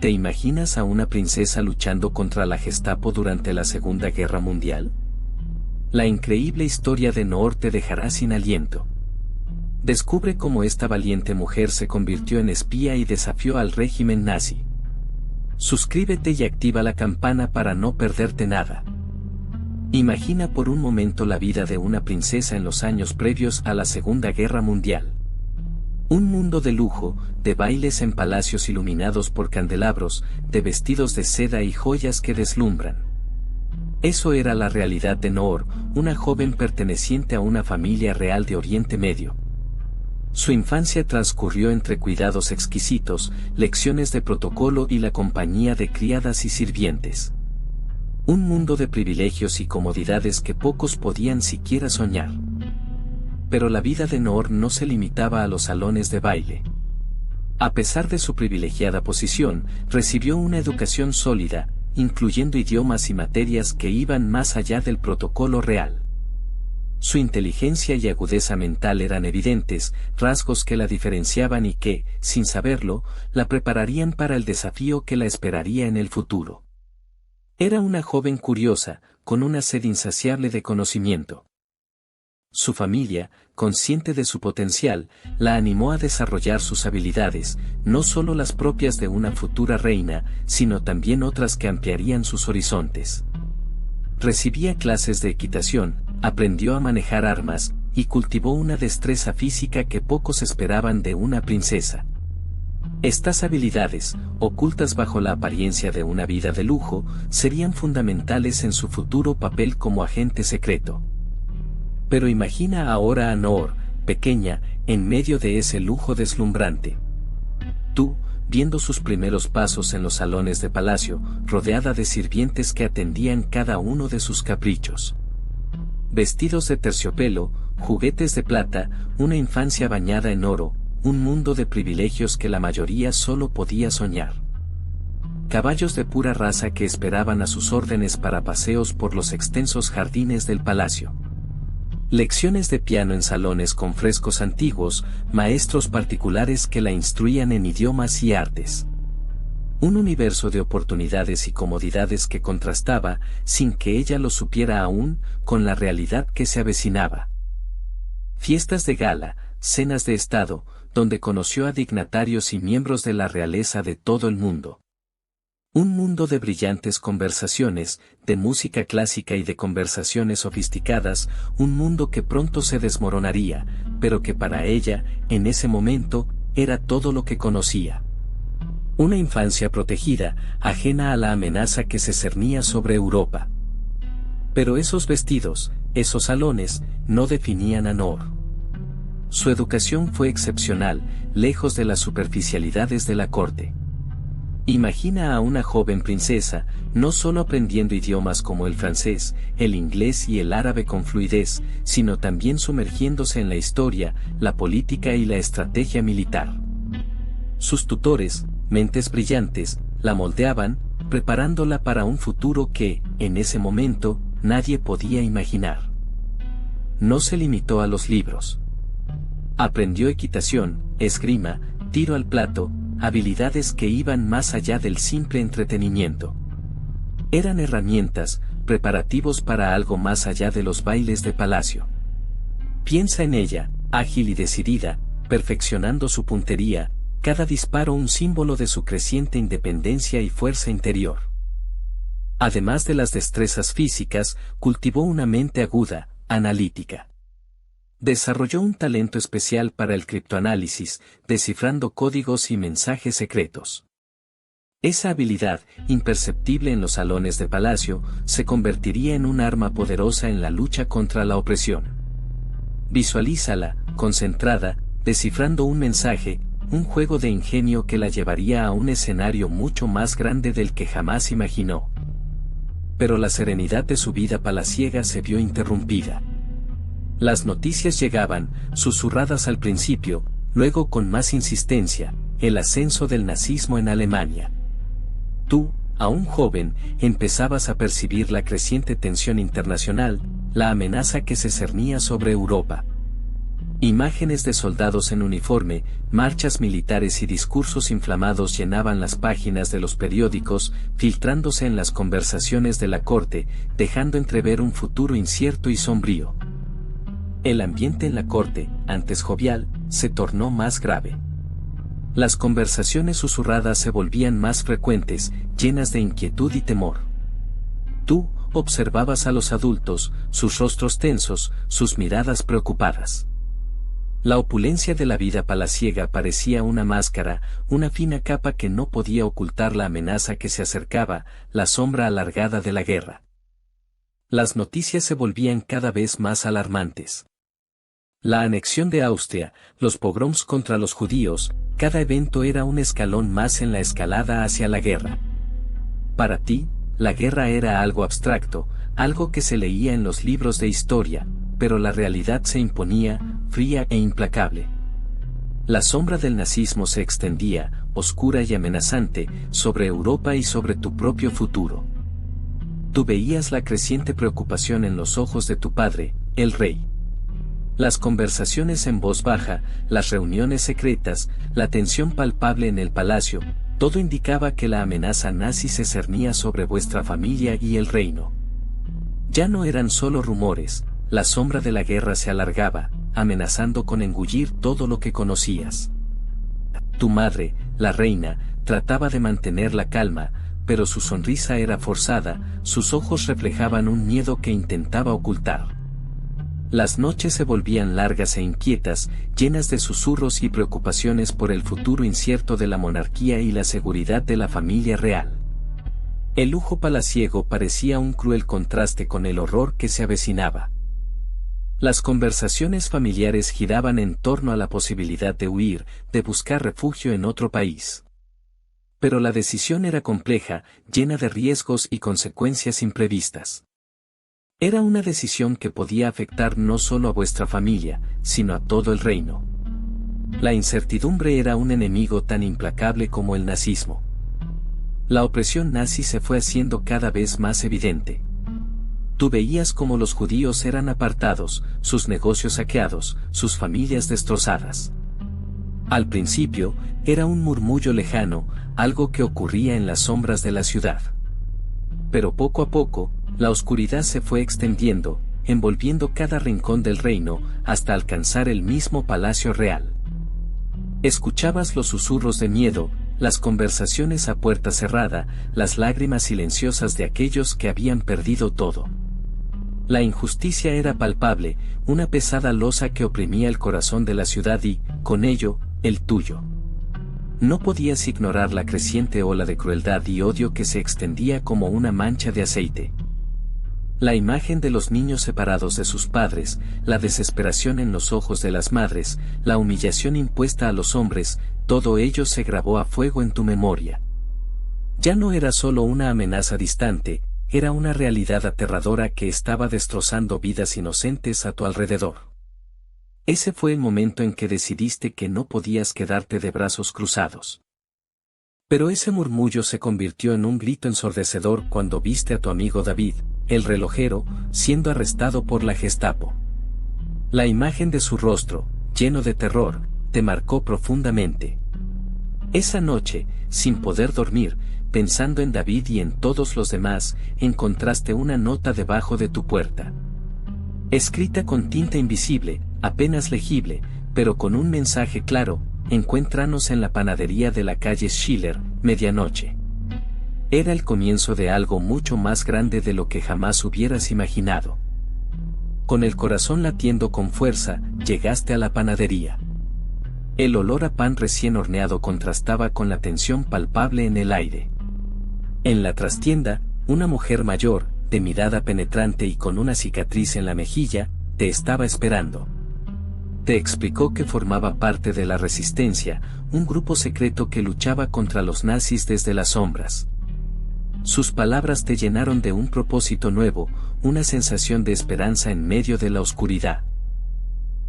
¿Te imaginas a una princesa luchando contra la Gestapo durante la Segunda Guerra Mundial? La increíble historia de Noor te dejará sin aliento. Descubre cómo esta valiente mujer se convirtió en espía y desafió al régimen nazi. Suscríbete y activa la campana para no perderte nada. Imagina por un momento la vida de una princesa en los años previos a la Segunda Guerra Mundial. Un mundo de lujo, de bailes en palacios iluminados por candelabros, de vestidos de seda y joyas que deslumbran. Eso era la realidad de Noor, una joven perteneciente a una familia real de Oriente Medio. Su infancia transcurrió entre cuidados exquisitos, lecciones de protocolo y la compañía de criadas y sirvientes. Un mundo de privilegios y comodidades que pocos podían siquiera soñar. Pero la vida de Noor no se limitaba a los salones de baile. A pesar de su privilegiada posición, recibió una educación sólida, incluyendo idiomas y materias que iban más allá del protocolo real. Su inteligencia y agudeza mental eran evidentes, rasgos que la diferenciaban y que, sin saberlo, la prepararían para el desafío que la esperaría en el futuro. Era una joven curiosa, con una sed insaciable de conocimiento. Su familia, consciente de su potencial, la animó a desarrollar sus habilidades, no solo las propias de una futura reina, sino también otras que ampliarían sus horizontes. Recibía clases de equitación, aprendió a manejar armas, y cultivó una destreza física que pocos esperaban de una princesa. Estas habilidades, ocultas bajo la apariencia de una vida de lujo, serían fundamentales en su futuro papel como agente secreto. Pero imagina ahora a Noor, pequeña, en medio de ese lujo deslumbrante. Tú, viendo sus primeros pasos en los salones de palacio, rodeada de sirvientes que atendían cada uno de sus caprichos. Vestidos de terciopelo, juguetes de plata, una infancia bañada en oro, un mundo de privilegios que la mayoría solo podía soñar. Caballos de pura raza que esperaban a sus órdenes para paseos por los extensos jardines del palacio. Lecciones de piano en salones con frescos antiguos, maestros particulares que la instruían en idiomas y artes. Un universo de oportunidades y comodidades que contrastaba, sin que ella lo supiera aún, con la realidad que se avecinaba. Fiestas de gala, cenas de estado, donde conoció a dignatarios y miembros de la realeza de todo el mundo. Un mundo de brillantes conversaciones, de música clásica y de conversaciones sofisticadas, un mundo que pronto se desmoronaría, pero que para ella, en ese momento, era todo lo que conocía. Una infancia protegida, ajena a la amenaza que se cernía sobre Europa. Pero esos vestidos, esos salones, no definían a Noor. Su educación fue excepcional, lejos de las superficialidades de la corte. Imagina a una joven princesa, no solo aprendiendo idiomas como el francés, el inglés y el árabe con fluidez, sino también sumergiéndose en la historia, la política y la estrategia militar. Sus tutores, mentes brillantes, la moldeaban, preparándola para un futuro que, en ese momento, nadie podía imaginar. No se limitó a los libros. Aprendió equitación, esgrima, tiro al plato, habilidades que iban más allá del simple entretenimiento. Eran herramientas, preparativos para algo más allá de los bailes de palacio. Piensa en ella, ágil y decidida, perfeccionando su puntería, cada disparo un símbolo de su creciente independencia y fuerza interior. Además de las destrezas físicas, cultivó una mente aguda, analítica. Desarrolló un talento especial para el criptoanálisis, descifrando códigos y mensajes secretos. Esa habilidad, imperceptible en los salones de palacio, se convertiría en un arma poderosa en la lucha contra la opresión. Visualízala, concentrada, descifrando un mensaje, un juego de ingenio que la llevaría a un escenario mucho más grande del que jamás imaginó. Pero la serenidad de su vida palaciega se vio interrumpida. Las noticias llegaban, susurradas al principio, luego con más insistencia, el ascenso del nazismo en Alemania. Tú, aún joven, empezabas a percibir la creciente tensión internacional, la amenaza que se cernía sobre Europa. Imágenes de soldados en uniforme, marchas militares y discursos inflamados llenaban las páginas de los periódicos, filtrándose en las conversaciones de la corte, dejando entrever un futuro incierto y sombrío. El ambiente en la corte, antes jovial, se tornó más grave. Las conversaciones susurradas se volvían más frecuentes, llenas de inquietud y temor. Tú observabas a los adultos, sus rostros tensos, sus miradas preocupadas. La opulencia de la vida palaciega parecía una máscara, una fina capa que no podía ocultar la amenaza que se acercaba, la sombra alargada de la guerra. Las noticias se volvían cada vez más alarmantes. La anexión de Austria, los pogroms contra los judíos, cada evento era un escalón más en la escalada hacia la guerra. Para ti, la guerra era algo abstracto, algo que se leía en los libros de historia, pero la realidad se imponía, fría e implacable. La sombra del nazismo se extendía, oscura y amenazante, sobre Europa y sobre tu propio futuro. Tú veías la creciente preocupación en los ojos de tu padre, el rey. Las conversaciones en voz baja, las reuniones secretas, la tensión palpable en el palacio, todo indicaba que la amenaza nazi se cernía sobre vuestra familia y el reino. Ya no eran solo rumores, la sombra de la guerra se alargaba, amenazando con engullir todo lo que conocías. Tu madre, la reina, trataba de mantener la calma, pero su sonrisa era forzada, sus ojos reflejaban un miedo que intentaba ocultar. Las noches se volvían largas e inquietas, llenas de susurros y preocupaciones por el futuro incierto de la monarquía y la seguridad de la familia real. El lujo palaciego parecía un cruel contraste con el horror que se avecinaba. Las conversaciones familiares giraban en torno a la posibilidad de huir, de buscar refugio en otro país. Pero la decisión era compleja, llena de riesgos y consecuencias imprevistas. Era una decisión que podía afectar no solo a vuestra familia, sino a todo el reino. La incertidumbre era un enemigo tan implacable como el nazismo. La opresión nazi se fue haciendo cada vez más evidente. Tú veías cómo los judíos eran apartados, sus negocios saqueados, sus familias destrozadas. Al principio, era un murmullo lejano, algo que ocurría en las sombras de la ciudad. Pero poco a poco, la oscuridad se fue extendiendo, envolviendo cada rincón del reino, hasta alcanzar el mismo palacio real. Escuchabas los susurros de miedo, las conversaciones a puerta cerrada, las lágrimas silenciosas de aquellos que habían perdido todo. La injusticia era palpable, una pesada losa que oprimía el corazón de la ciudad y, con ello, el tuyo. No podías ignorar la creciente ola de crueldad y odio que se extendía como una mancha de aceite. La imagen de los niños separados de sus padres, la desesperación en los ojos de las madres, la humillación impuesta a los hombres, todo ello se grabó a fuego en tu memoria. Ya no era solo una amenaza distante, era una realidad aterradora que estaba destrozando vidas inocentes a tu alrededor. Ese fue el momento en que decidiste que no podías quedarte de brazos cruzados. Pero ese murmullo se convirtió en un grito ensordecedor cuando viste a tu amigo David, el relojero, siendo arrestado por la Gestapo. La imagen de su rostro, lleno de terror, te marcó profundamente. Esa noche, sin poder dormir, pensando en David y en todos los demás, encontraste una nota debajo de tu puerta. Escrita con tinta invisible, apenas legible, pero con un mensaje claro: encuéntranos en la panadería de la calle Schiller, medianoche. Era el comienzo de algo mucho más grande de lo que jamás hubieras imaginado. Con el corazón latiendo con fuerza, llegaste a la panadería. El olor a pan recién horneado contrastaba con la tensión palpable en el aire. En la trastienda, una mujer mayor, de mirada penetrante y con una cicatriz en la mejilla, te estaba esperando. Te explicó que formaba parte de la Resistencia, un grupo secreto que luchaba contra los nazis desde las sombras. Sus palabras te llenaron de un propósito nuevo, una sensación de esperanza en medio de la oscuridad.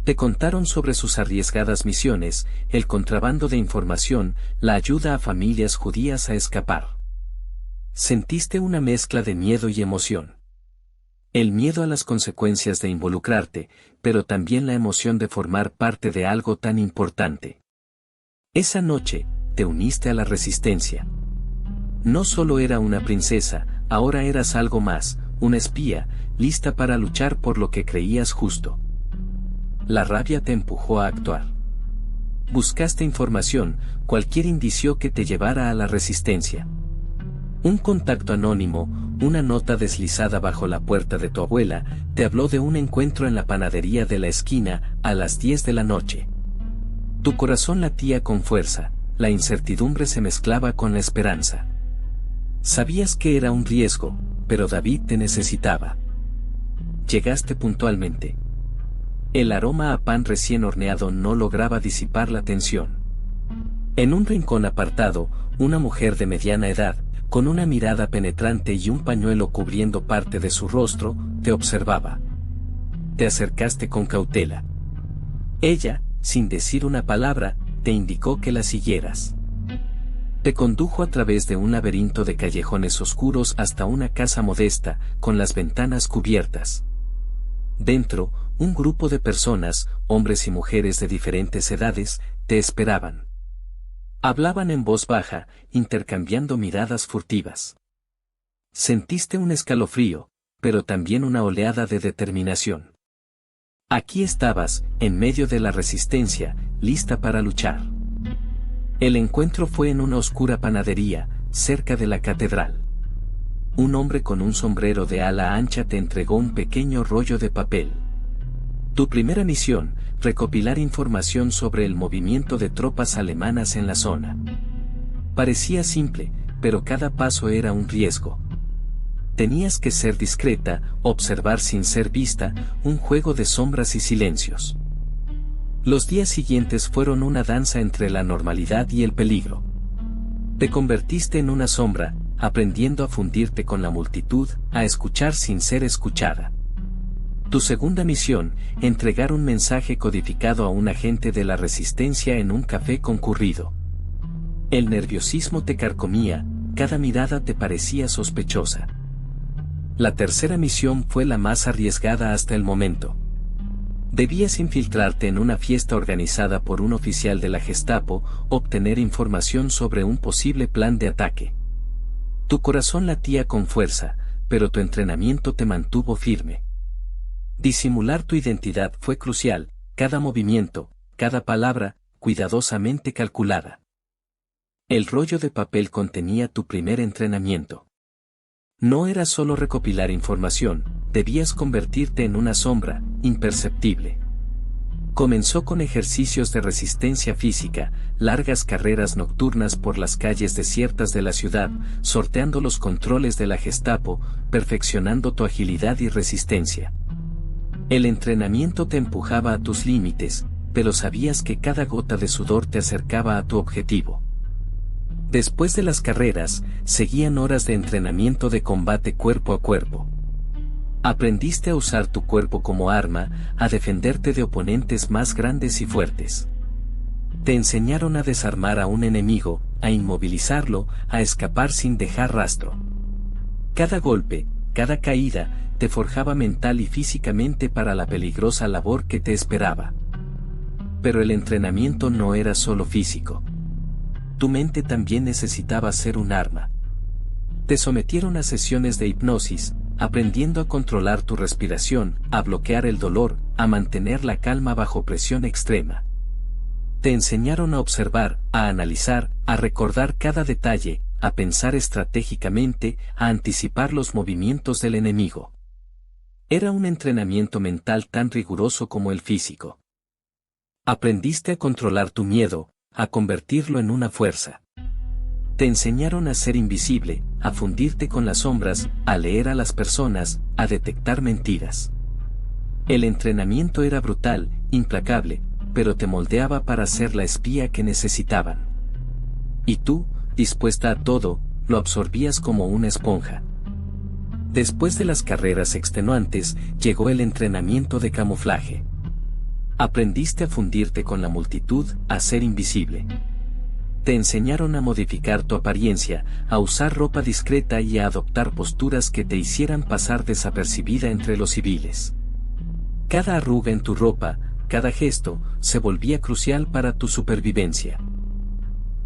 Te contaron sobre sus arriesgadas misiones, el contrabando de información, la ayuda a familias judías a escapar. Sentiste una mezcla de miedo y emoción. El miedo a las consecuencias de involucrarte, pero también la emoción de formar parte de algo tan importante. Esa noche, te uniste a la resistencia. No solo era una princesa, ahora eras algo más, una espía, lista para luchar por lo que creías justo. La rabia te empujó a actuar. Buscaste información, cualquier indicio que te llevara a la resistencia. Un contacto anónimo, una nota deslizada bajo la puerta de tu abuela, te habló de un encuentro en la panadería de la esquina, a las 10 de la noche. Tu corazón latía con fuerza, la incertidumbre se mezclaba con la esperanza. Sabías que era un riesgo, pero David te necesitaba. Llegaste puntualmente. El aroma a pan recién horneado no lograba disipar la tensión. En un rincón apartado, una mujer de mediana edad, con una mirada penetrante y un pañuelo cubriendo parte de su rostro, te observaba. Te acercaste con cautela. Ella, sin decir una palabra, te indicó que la siguieras. Te condujo a través de un laberinto de callejones oscuros hasta una casa modesta, con las ventanas cubiertas. Dentro, un grupo de personas, hombres y mujeres de diferentes edades, te esperaban. Hablaban en voz baja, intercambiando miradas furtivas. Sentiste un escalofrío, pero también una oleada de determinación. Aquí estabas, en medio de la resistencia, lista para luchar. El encuentro fue en una oscura panadería, cerca de la catedral. Un hombre con un sombrero de ala ancha te entregó un pequeño rollo de papel. Tu primera misión, recopilar información sobre el movimiento de tropas alemanas en la zona. Parecía simple, pero cada paso era un riesgo. Tenías que ser discreta, observar sin ser vista, un juego de sombras y silencios. Los días siguientes fueron una danza entre la normalidad y el peligro. Te convertiste en una sombra, aprendiendo a fundirte con la multitud, a escuchar sin ser escuchada. Tu segunda misión, entregar un mensaje codificado a un agente de la resistencia en un café concurrido. El nerviosismo te carcomía, cada mirada te parecía sospechosa. La tercera misión fue la más arriesgada hasta el momento. Debías infiltrarte en una fiesta organizada por un oficial de la Gestapo, obtener información sobre un posible plan de ataque. Tu corazón latía con fuerza, pero tu entrenamiento te mantuvo firme. Disimular tu identidad fue crucial, cada movimiento, cada palabra, cuidadosamente calculada. El rollo de papel contenía tu primer entrenamiento. No era solo recopilar información, debías convertirte en una sombra, imperceptible. Comenzó con ejercicios de resistencia física, largas carreras nocturnas por las calles desiertas de la ciudad, sorteando los controles de la Gestapo, perfeccionando tu agilidad y resistencia. El entrenamiento te empujaba a tus límites, pero sabías que cada gota de sudor te acercaba a tu objetivo. Después de las carreras, seguían horas de entrenamiento de combate cuerpo a cuerpo. Aprendiste a usar tu cuerpo como arma, a defenderte de oponentes más grandes y fuertes. Te enseñaron a desarmar a un enemigo, a inmovilizarlo, a escapar sin dejar rastro. Cada golpe, cada caída, te forjaba mental y físicamente para la peligrosa labor que te esperaba. Pero el entrenamiento no era solo físico. Tu mente también necesitaba ser un arma. Te sometieron a sesiones de hipnosis, aprendiendo a controlar tu respiración, a bloquear el dolor, a mantener la calma bajo presión extrema. Te enseñaron a observar, a analizar, a recordar cada detalle, a pensar estratégicamente, a anticipar los movimientos del enemigo. Era un entrenamiento mental tan riguroso como el físico. Aprendiste a controlar tu miedo, a convertirlo en una fuerza. Te enseñaron a ser invisible, a fundirte con las sombras, a leer a las personas, a detectar mentiras. El entrenamiento era brutal, implacable, pero te moldeaba para ser la espía que necesitaban. Y tú, dispuesta a todo, lo absorbías como una esponja. Después de las carreras extenuantes, llegó el entrenamiento de camuflaje. Aprendiste a fundirte con la multitud, a ser invisible. Te enseñaron a modificar tu apariencia, a usar ropa discreta y a adoptar posturas que te hicieran pasar desapercibida entre los civiles. Cada arruga en tu ropa, cada gesto, se volvía crucial para tu supervivencia.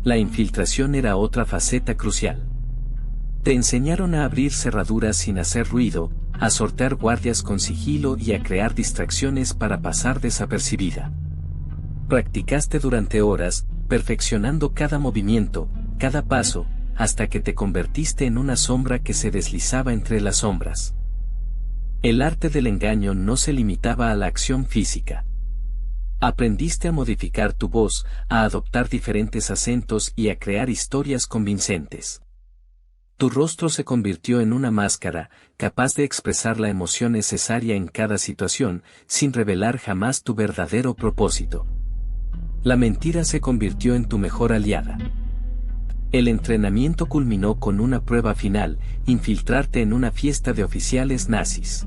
La infiltración era otra faceta crucial. Te enseñaron a abrir cerraduras sin hacer ruido, a sortear guardias con sigilo y a crear distracciones para pasar desapercibida. Practicaste durante horas, perfeccionando cada movimiento, cada paso, hasta que te convertiste en una sombra que se deslizaba entre las sombras. El arte del engaño no se limitaba a la acción física. Aprendiste a modificar tu voz, a adoptar diferentes acentos y a crear historias convincentes. Tu rostro se convirtió en una máscara, capaz de expresar la emoción necesaria en cada situación, sin revelar jamás tu verdadero propósito. La mentira se convirtió en tu mejor aliada. El entrenamiento culminó con una prueba final, infiltrarte en una fiesta de oficiales nazis.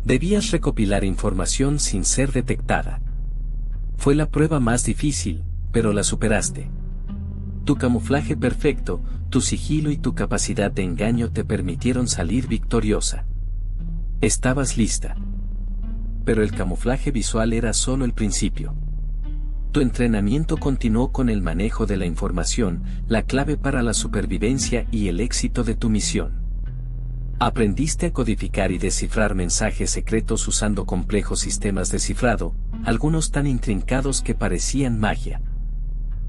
Debías recopilar información sin ser detectada. Fue la prueba más difícil, pero la superaste. Tu camuflaje perfecto, tu sigilo y tu capacidad de engaño te permitieron salir victoriosa. Estabas lista. Pero el camuflaje visual era solo el principio. Tu entrenamiento continuó con el manejo de la información, la clave para la supervivencia y el éxito de tu misión. Aprendiste a codificar y descifrar mensajes secretos usando complejos sistemas de cifrado, algunos tan intrincados que parecían magia.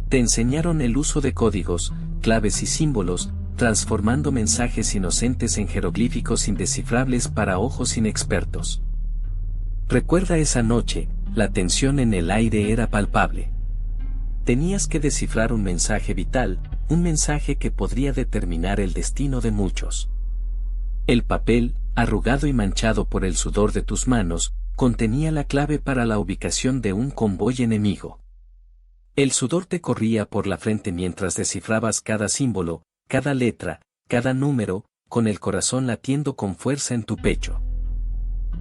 Te enseñaron el uso de códigos, claves y símbolos, transformando mensajes inocentes en jeroglíficos indescifrables para ojos inexpertos. Recuerda esa noche, la tensión en el aire era palpable. Tenías que descifrar un mensaje vital, un mensaje que podría determinar el destino de muchos. El papel, arrugado y manchado por el sudor de tus manos, contenía la clave para la ubicación de un convoy enemigo. El sudor te corría por la frente mientras descifrabas cada símbolo, cada letra, cada número, con el corazón latiendo con fuerza en tu pecho.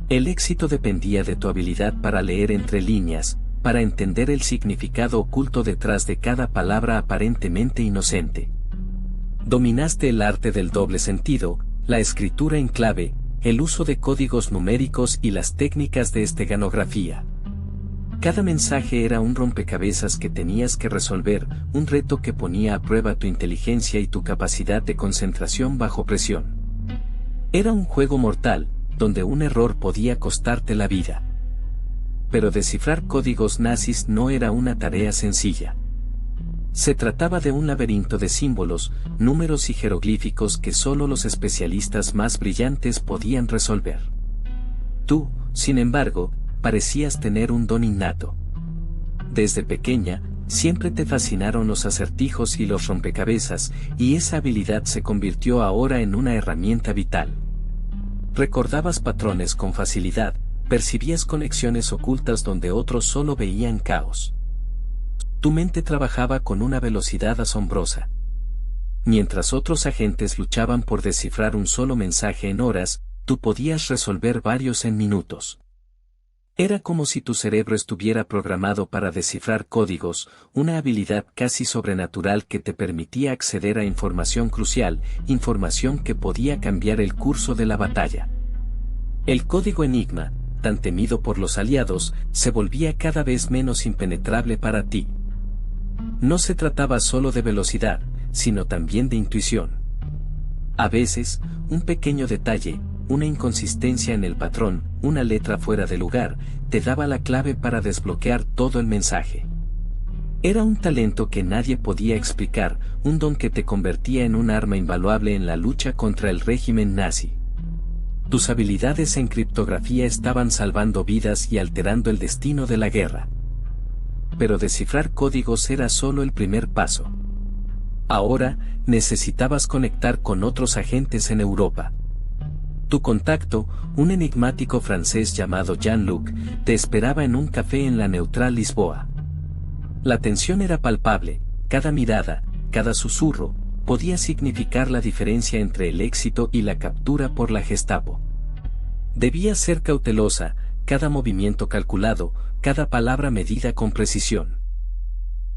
El éxito dependía de tu habilidad para leer entre líneas, para entender el significado oculto detrás de cada palabra aparentemente inocente. Dominaste el arte del doble sentido, la escritura en clave, el uso de códigos numéricos y las técnicas de esteganografía. Cada mensaje era un rompecabezas que tenías que resolver, un reto que ponía a prueba tu inteligencia y tu capacidad de concentración bajo presión. Era un juego mortal, donde un error podía costarte la vida. Pero descifrar códigos nazis no era una tarea sencilla. Se trataba de un laberinto de símbolos, números y jeroglíficos que solo los especialistas más brillantes podían resolver. Tú, sin embargo, parecías tener un don innato. Desde pequeña, siempre te fascinaron los acertijos y los rompecabezas, y esa habilidad se convirtió ahora en una herramienta vital. Recordabas patrones con facilidad, percibías conexiones ocultas donde otros solo veían caos. Tu mente trabajaba con una velocidad asombrosa. Mientras otros agentes luchaban por descifrar un solo mensaje en horas, tú podías resolver varios en minutos. Era como si tu cerebro estuviera programado para descifrar códigos, una habilidad casi sobrenatural que te permitía acceder a información crucial, información que podía cambiar el curso de la batalla. El código Enigma, tan temido por los aliados, se volvía cada vez menos impenetrable para ti. No se trataba solo de velocidad, sino también de intuición. A veces, un pequeño detalle, una inconsistencia en el patrón, una letra fuera de lugar, te daba la clave para desbloquear todo el mensaje. Era un talento que nadie podía explicar, un don que te convertía en un arma invaluable en la lucha contra el régimen nazi. Tus habilidades en criptografía estaban salvando vidas y alterando el destino de la guerra. Pero descifrar códigos era solo el primer paso. Ahora, necesitabas conectar con otros agentes en Europa. Tu contacto, un enigmático francés llamado Jean-Luc, te esperaba en un café en la neutral Lisboa. La tensión era palpable, cada mirada, cada susurro, podía significar la diferencia entre el éxito y la captura por la Gestapo. Debías ser cautelosa, cada movimiento calculado, cada palabra medida con precisión.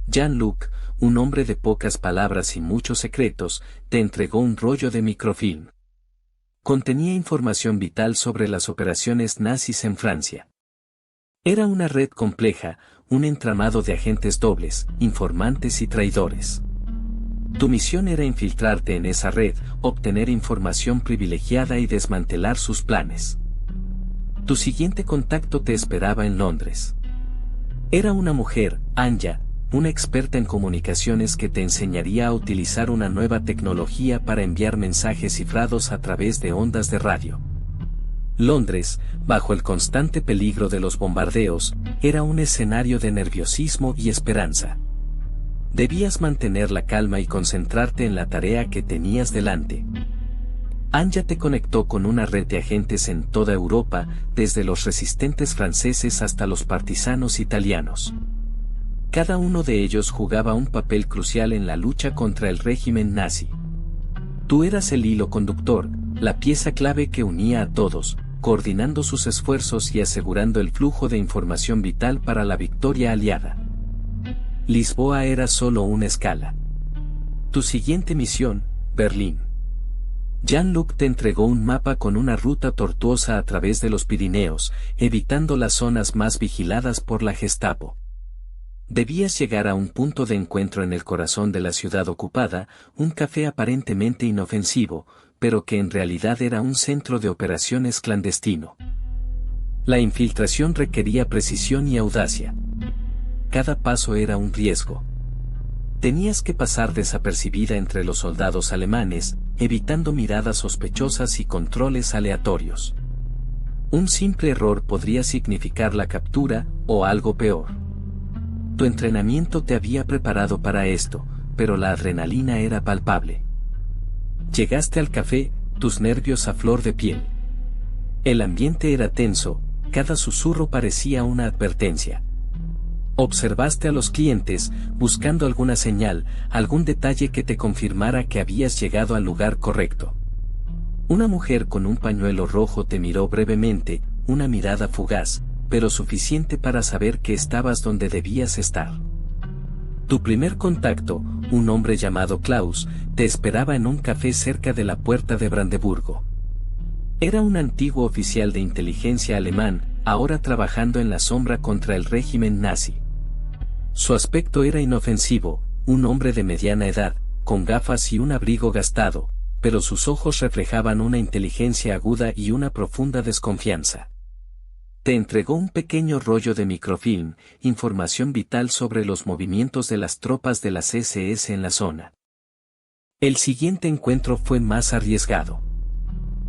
Jean-Luc, un hombre de pocas palabras y muchos secretos, te entregó un rollo de microfilm. Contenía información vital sobre las operaciones nazis en Francia. Era una red compleja, un entramado de agentes dobles, informantes y traidores. Tu misión era infiltrarte en esa red, obtener información privilegiada y desmantelar sus planes. Tu siguiente contacto te esperaba en Londres. Era una mujer, Anya, una experta en comunicaciones que te enseñaría a utilizar una nueva tecnología para enviar mensajes cifrados a través de ondas de radio. Londres, bajo el constante peligro de los bombardeos, era un escenario de nerviosismo y esperanza. Debías mantener la calma y concentrarte en la tarea que tenías delante. Anya te conectó con una red de agentes en toda Europa, desde los resistentes franceses hasta los partisanos italianos. Cada uno de ellos jugaba un papel crucial en la lucha contra el régimen nazi. Tú eras el hilo conductor, la pieza clave que unía a todos, coordinando sus esfuerzos y asegurando el flujo de información vital para la victoria aliada. Lisboa era solo una escala. Tu siguiente misión, Berlín. Jean-Luc te entregó un mapa con una ruta tortuosa a través de los Pirineos, evitando las zonas más vigiladas por la Gestapo. Debías llegar a un punto de encuentro en el corazón de la ciudad ocupada, un café aparentemente inofensivo, pero que en realidad era un centro de operaciones clandestino. La infiltración requería precisión y audacia. Cada paso era un riesgo. Tenías que pasar desapercibida entre los soldados alemanes, evitando miradas sospechosas y controles aleatorios. Un simple error podría significar la captura, o algo peor. Tu entrenamiento te había preparado para esto, pero la adrenalina era palpable. Llegaste al café, tus nervios a flor de piel. El ambiente era tenso, cada susurro parecía una advertencia. Observaste a los clientes, buscando alguna señal, algún detalle que te confirmara que habías llegado al lugar correcto. Una mujer con un pañuelo rojo te miró brevemente, una mirada fugaz, pero suficiente para saber que estabas donde debías estar. Tu primer contacto, un hombre llamado Klaus, te esperaba en un café cerca de la puerta de Brandeburgo. Era un antiguo oficial de inteligencia alemán, ahora trabajando en la sombra contra el régimen nazi. Su aspecto era inofensivo, un hombre de mediana edad, con gafas y un abrigo gastado, pero sus ojos reflejaban una inteligencia aguda y una profunda desconfianza. Te entregó un pequeño rollo de microfilm, información vital sobre los movimientos de las tropas de las SS en la zona. El siguiente encuentro fue más arriesgado.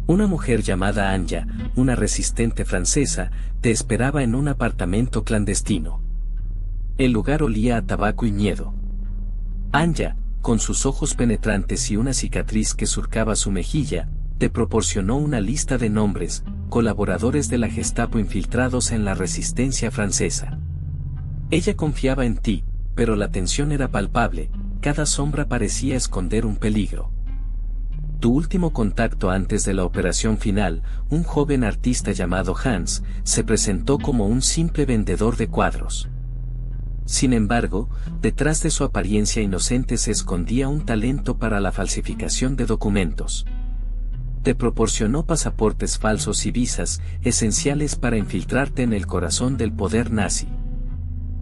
Una mujer llamada Anya, una resistente francesa, te esperaba en un apartamento clandestino. El lugar olía a tabaco y miedo. Anya, con sus ojos penetrantes y una cicatriz que surcaba su mejilla, te proporcionó una lista de nombres, colaboradores de la Gestapo infiltrados en la resistencia francesa. Ella confiaba en ti, pero la tensión era palpable, cada sombra parecía esconder un peligro. Tu último contacto antes de la operación final, un joven artista llamado Hans, se presentó como un simple vendedor de cuadros. Sin embargo, detrás de su apariencia inocente se escondía un talento para la falsificación de documentos. Te proporcionó pasaportes falsos y visas, esenciales para infiltrarte en el corazón del poder nazi.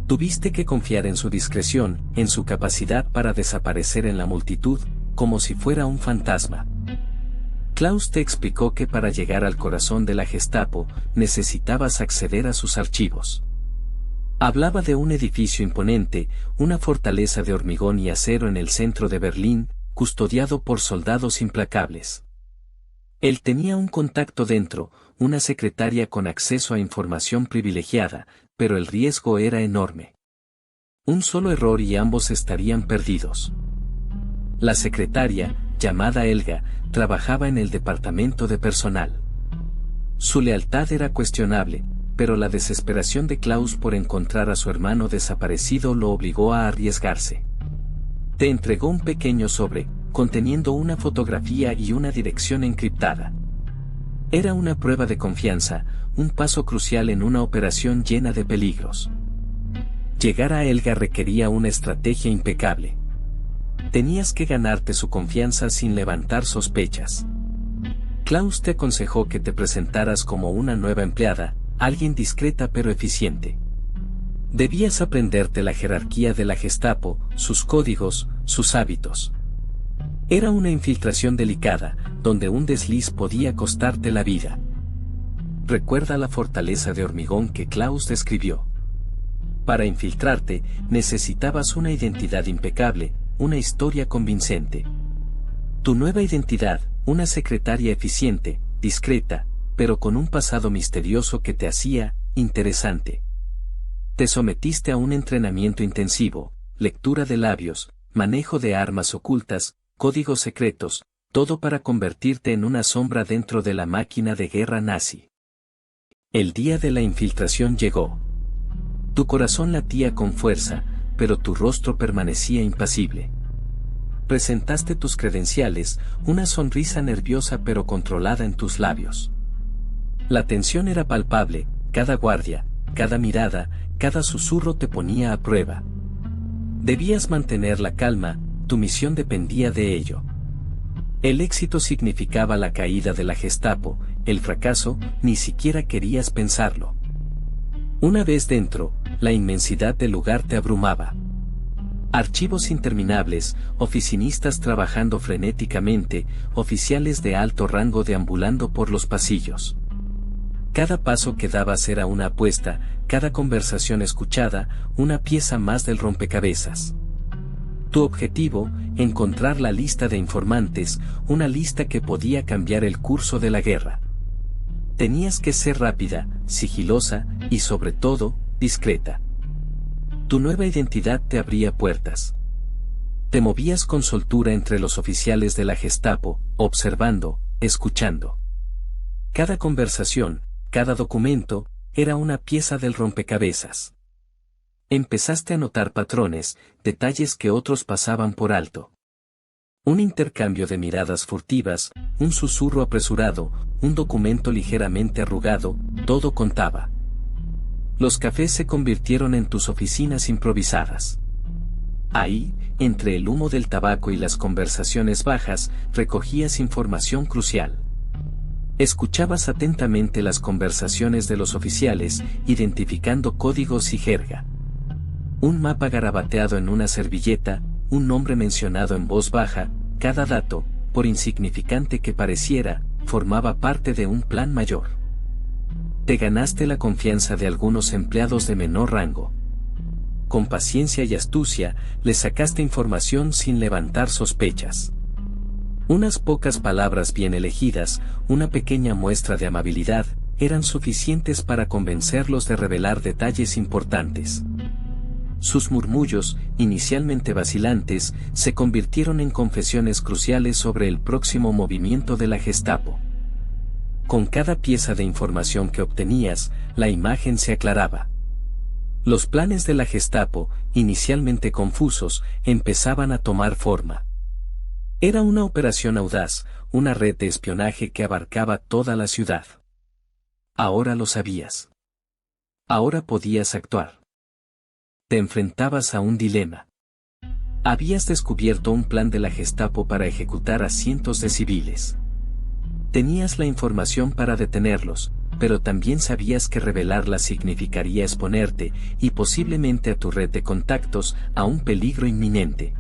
Tuviste que confiar en su discreción, en su capacidad para desaparecer en la multitud, como si fuera un fantasma. Klaus te explicó que para llegar al corazón de la Gestapo, necesitabas acceder a sus archivos. Hablaba de un edificio imponente, una fortaleza de hormigón y acero en el centro de Berlín, custodiado por soldados implacables. Él tenía un contacto dentro, una secretaria con acceso a información privilegiada, pero el riesgo era enorme. Un solo error y ambos estarían perdidos. La secretaria, llamada Helga, trabajaba en el departamento de personal. Su lealtad era cuestionable, pero la desesperación de Klaus por encontrar a su hermano desaparecido lo obligó a arriesgarse. Te entregó un pequeño sobre, conteniendo una fotografía y una dirección encriptada. Era una prueba de confianza, un paso crucial en una operación llena de peligros. Llegar a Elga requería una estrategia impecable. Tenías que ganarte su confianza sin levantar sospechas. Klaus te aconsejó que te presentaras como una nueva empleada, alguien discreta pero eficiente. Debías aprenderte la jerarquía de la Gestapo, sus códigos, sus hábitos. Era una infiltración delicada, donde un desliz podía costarte la vida. Recuerda la fortaleza de hormigón que Klaus describió. Para infiltrarte, necesitabas una identidad impecable, una historia convincente. Tu nueva identidad, una secretaria eficiente, discreta, pero con un pasado misterioso que te hacía interesante. Te sometiste a un entrenamiento intensivo, lectura de labios, manejo de armas ocultas, códigos secretos, todo para convertirte en una sombra dentro de la máquina de guerra nazi. El día de la infiltración llegó. Tu corazón latía con fuerza, pero tu rostro permanecía impasible. Presentaste tus credenciales, una sonrisa nerviosa pero controlada en tus labios. La tensión era palpable, cada guardia, cada mirada, cada susurro te ponía a prueba. Debías mantener la calma, tu misión dependía de ello. El éxito significaba la caída de la Gestapo, el fracaso, ni siquiera querías pensarlo. Una vez dentro, la inmensidad del lugar te abrumaba. Archivos interminables, oficinistas trabajando frenéticamente, oficiales de alto rango deambulando por los pasillos. Cada paso que dabas era una apuesta, cada conversación escuchada, una pieza más del rompecabezas. Tu objetivo, encontrar la lista de informantes, una lista que podía cambiar el curso de la guerra. Tenías que ser rápida, sigilosa y sobre todo, discreta. Tu nueva identidad te abría puertas. Te movías con soltura entre los oficiales de la Gestapo, observando, escuchando. Cada conversación, cada documento, era una pieza del rompecabezas. Empezaste a notar patrones, detalles que otros pasaban por alto. Un intercambio de miradas furtivas, un susurro apresurado, un documento ligeramente arrugado, todo contaba. Los cafés se convirtieron en tus oficinas improvisadas. Ahí, entre el humo del tabaco y las conversaciones bajas, recogías información crucial. Escuchabas atentamente las conversaciones de los oficiales, identificando códigos y jerga. Un mapa garabateado en una servilleta, un nombre mencionado en voz baja, cada dato, por insignificante que pareciera, formaba parte de un plan mayor. Te ganaste la confianza de algunos empleados de menor rango. Con paciencia y astucia, les sacaste información sin levantar sospechas. Unas pocas palabras bien elegidas, una pequeña muestra de amabilidad, eran suficientes para convencerlos de revelar detalles importantes. Sus murmullos, inicialmente vacilantes, se convirtieron en confesiones cruciales sobre el próximo movimiento de la Gestapo. Con cada pieza de información que obtenías, la imagen se aclaraba. Los planes de la Gestapo, inicialmente confusos, empezaban a tomar forma. Era una operación audaz, una red de espionaje que abarcaba toda la ciudad. Ahora lo sabías. Ahora podías actuar. Te enfrentabas a un dilema. Habías descubierto un plan de la Gestapo para ejecutar a cientos de civiles. Tenías la información para detenerlos, pero también sabías que revelarla significaría exponerte, y posiblemente a tu red de contactos, a un peligro inminente.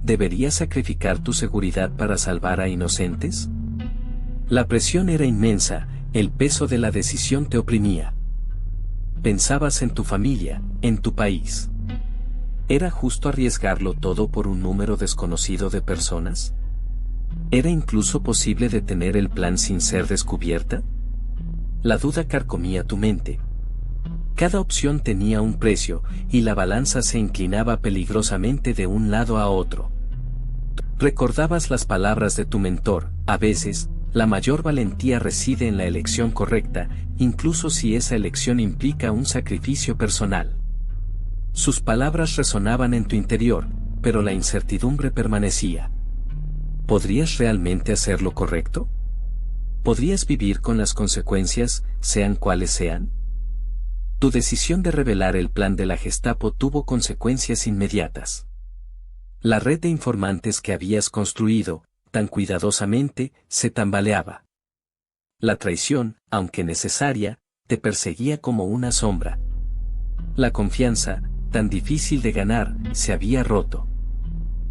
¿Deberías sacrificar tu seguridad para salvar a inocentes? La presión era inmensa, el peso de la decisión te oprimía. Pensabas en tu familia, en tu país. ¿Era justo arriesgarlo todo por un número desconocido de personas? ¿Era incluso posible detener el plan sin ser descubierta? La duda carcomía tu mente. Cada opción tenía un precio, y la balanza se inclinaba peligrosamente de un lado a otro. Recordabas las palabras de tu mentor, a veces, la mayor valentía reside en la elección correcta, incluso si esa elección implica un sacrificio personal. Sus palabras resonaban en tu interior, pero la incertidumbre permanecía. ¿Podrías realmente hacer lo correcto? ¿Podrías vivir con las consecuencias, sean cuales sean? Tu decisión de revelar el plan de la Gestapo tuvo consecuencias inmediatas. La red de informantes que habías construido, tan cuidadosamente, se tambaleaba. La traición, aunque necesaria, te perseguía como una sombra. La confianza, tan difícil de ganar, se había roto.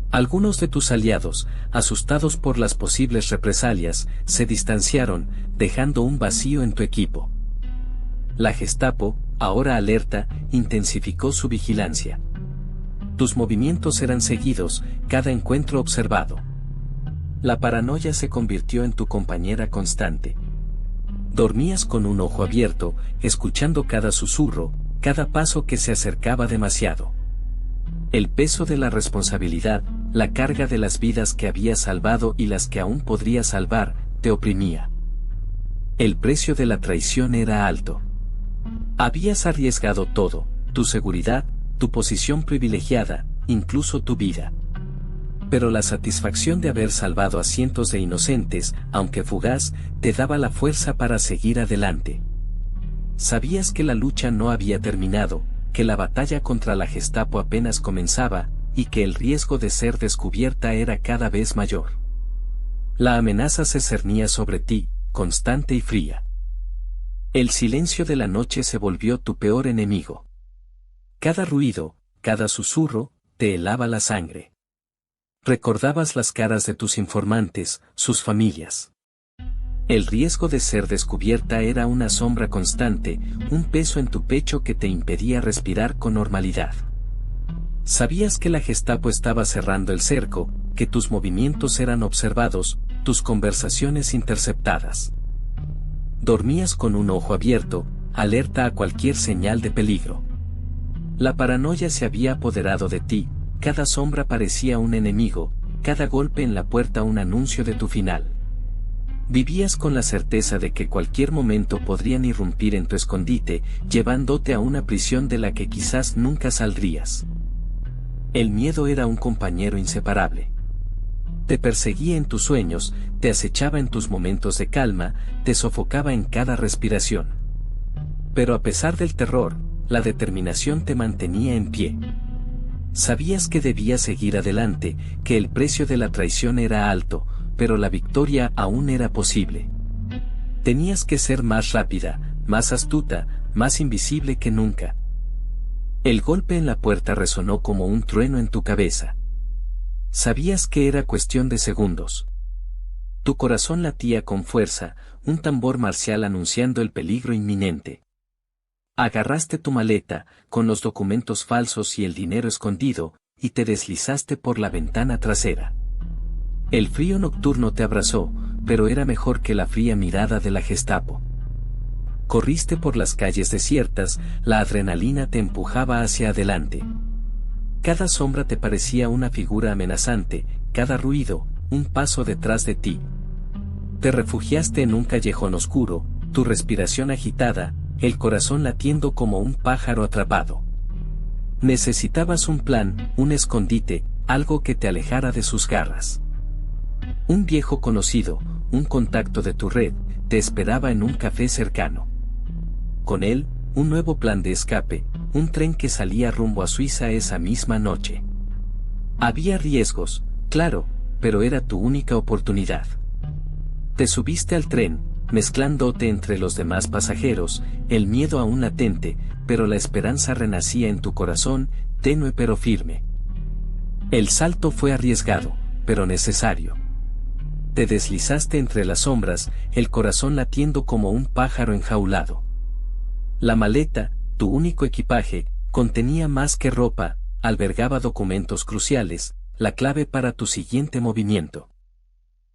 Algunos de tus aliados, asustados por las posibles represalias, se distanciaron, dejando un vacío en tu equipo. La Gestapo, ahora alerta, intensificó su vigilancia. Tus movimientos eran seguidos, cada encuentro observado. La paranoia se convirtió en tu compañera constante. Dormías con un ojo abierto, escuchando cada susurro, cada paso que se acercaba demasiado. El peso de la responsabilidad, la carga de las vidas que habías salvado y las que aún podrías salvar, te oprimía. El precio de la traición era alto. Habías arriesgado todo, tu seguridad, tu posición privilegiada, incluso tu vida. Pero la satisfacción de haber salvado a cientos de inocentes, aunque fugaz, te daba la fuerza para seguir adelante. Sabías que la lucha no había terminado, que la batalla contra la Gestapo apenas comenzaba, y que el riesgo de ser descubierta era cada vez mayor. La amenaza se cernía sobre ti, constante y fría. El silencio de la noche se volvió tu peor enemigo. Cada ruido, cada susurro, te helaba la sangre. Recordabas las caras de tus informantes, sus familias. El riesgo de ser descubierta era una sombra constante, un peso en tu pecho que te impedía respirar con normalidad. Sabías que la Gestapo estaba cerrando el cerco, que tus movimientos eran observados, tus conversaciones interceptadas. Dormías con un ojo abierto, alerta a cualquier señal de peligro. La paranoia se había apoderado de ti, cada sombra parecía un enemigo, cada golpe en la puerta un anuncio de tu final. Vivías con la certeza de que cualquier momento podrían irrumpir en tu escondite, llevándote a una prisión de la que quizás nunca saldrías. El miedo era un compañero inseparable. Te perseguía en tus sueños, te acechaba en tus momentos de calma, te sofocaba en cada respiración. Pero a pesar del terror, la determinación te mantenía en pie. Sabías que debías seguir adelante, que el precio de la traición era alto, pero la victoria aún era posible. Tenías que ser más rápida, más astuta, más invisible que nunca. El golpe en la puerta resonó como un trueno en tu cabeza. Sabías que era cuestión de segundos. Tu corazón latía con fuerza, un tambor marcial anunciando el peligro inminente. Agarraste tu maleta, con los documentos falsos y el dinero escondido, y te deslizaste por la ventana trasera. El frío nocturno te abrazó, pero era mejor que la fría mirada de la Gestapo. Corriste por las calles desiertas, la adrenalina te empujaba hacia adelante. Cada sombra te parecía una figura amenazante, cada ruido, un paso detrás de ti. Te refugiaste en un callejón oscuro, tu respiración agitada, el corazón latiendo como un pájaro atrapado. Necesitabas un plan, un escondite, algo que te alejara de sus garras. Un viejo conocido, un contacto de tu red, te esperaba en un café cercano. Con él, un nuevo plan de escape, un tren que salía rumbo a Suiza esa misma noche. Había riesgos, claro, pero era tu única oportunidad. Te subiste al tren, mezclándote entre los demás pasajeros, el miedo aún latente, pero la esperanza renacía en tu corazón, tenue pero firme. El salto fue arriesgado, pero necesario. Te deslizaste entre las sombras, el corazón latiendo como un pájaro enjaulado. La maleta, tu único equipaje, contenía más que ropa, albergaba documentos cruciales, la clave para tu siguiente movimiento.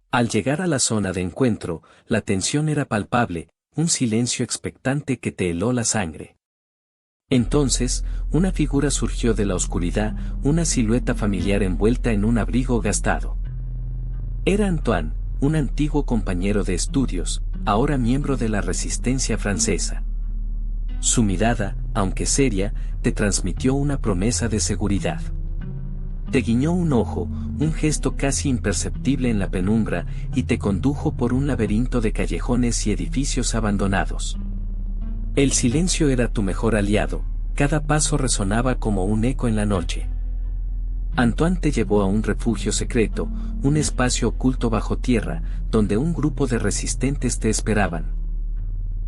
Al llegar a la zona de encuentro, la tensión era palpable, un silencio expectante que te heló la sangre. Entonces, una figura surgió de la oscuridad, una silueta familiar envuelta en un abrigo gastado. Era Antoine, un antiguo compañero de estudios, ahora miembro de la resistencia francesa. Su mirada, aunque seria, te transmitió una promesa de seguridad. Te guiñó un ojo, un gesto casi imperceptible en la penumbra, y te condujo por un laberinto de callejones y edificios abandonados. El silencio era tu mejor aliado, cada paso resonaba como un eco en la noche. Antoine te llevó a un refugio secreto, un espacio oculto bajo tierra, donde un grupo de resistentes te esperaban.